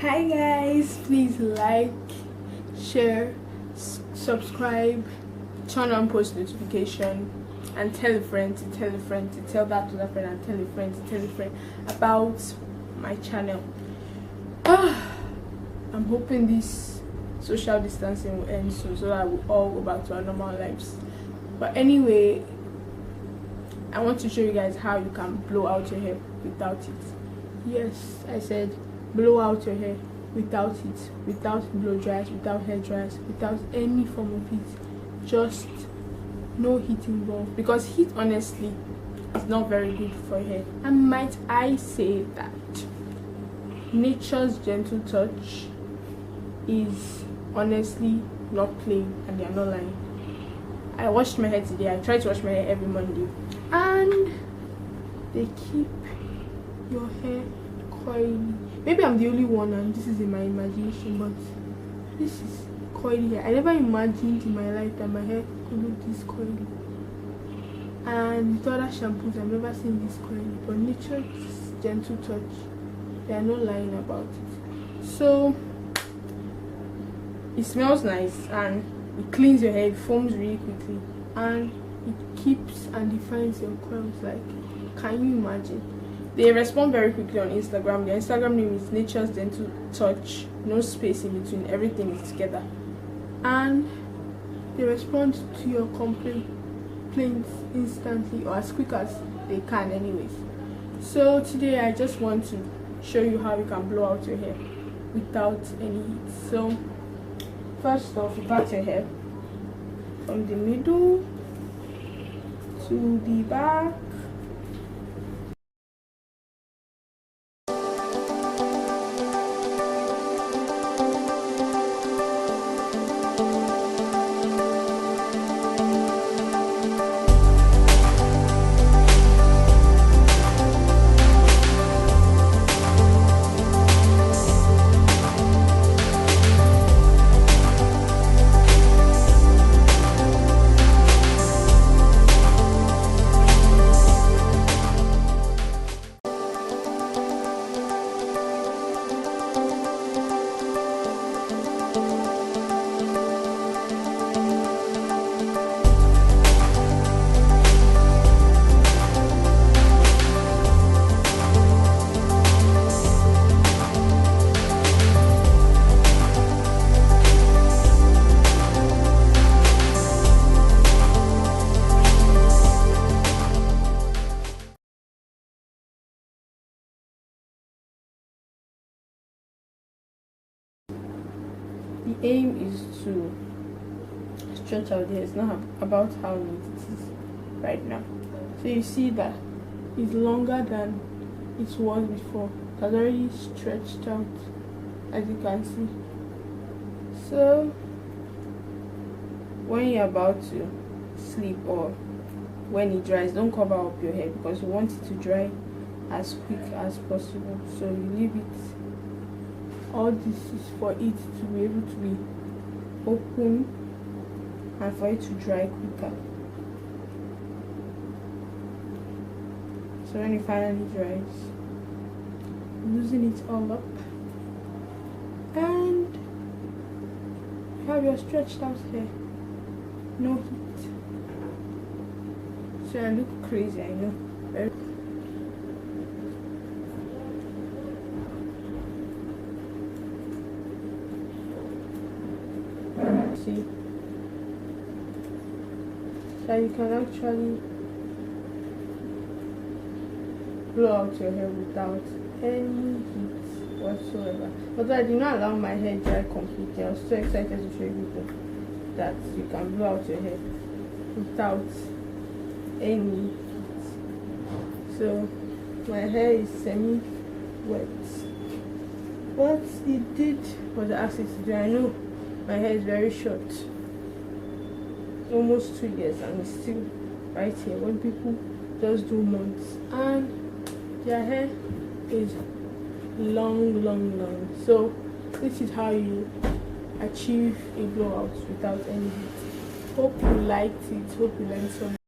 Hi guys, please like, share, subscribe, turn on post notification, and tell a friend to tell a friend to tell that to that friend, and tell a friend to tell a friend about my channel. I'm hoping this social distancing will end soon so that we'll all go back to our normal lives. But anyway, I want to show you guys how you can blow out your hair without it. Yes, I said blow out your hair without it, without blow dryers, without hair dryers, without any form of heat. Just no heat involved, because heat honestly is not very good for hair. And might I say that nature's gentle touch is honestly not playing, and they are not lying. I washed my hair today. I try to wash my hair every Monday, and they keep your hair coily. Maybe I'm the only one and this is in my imagination, but this is coily hair. I never imagined in my life that my hair could look this coily. And with other shampoos, I've never seen this coily. But nature's gentle touch, they are not lying about it. So it smells nice and it cleans your hair, it foams really quickly, and it keeps and defines your curls. Like, can you imagine? They respond very quickly on Instagram. Their Instagram name is Nature's Gentle Touch, no space in between, everything is together, and they respond to your complaints instantly, or as quick as they can anyways. So today I just want to show you how you can blow out your hair without any heat. So first off, you part your hair from the middle to the back. The aim is to stretch out the hair. It's not about how neat it is right now. So you see that it's longer than it was before. It has already stretched out, as you can see. So when you're about to sleep or when it dries, don't cover up your hair, because you want it to dry as quick as possible. So you leave it. All this is for it to be able to be open and for it to dry quicker. So when it finally dries, loosen it all up, and you have your stretched out hair. No heat. So I look crazy, I know. Very see, so you can actually blow out your hair without any heat whatsoever. But I did not allow my hair dry completely. I was so excited to show you people that you can blow out your hair without any heat. So my hair is semi wet. What it did was ask it to do. I know my hair is very short, almost 2 years, and it's still right here. When people just do months and their hair is long. So this is how you achieve a blowout without any heat. Hope you liked it. Hope you learned something.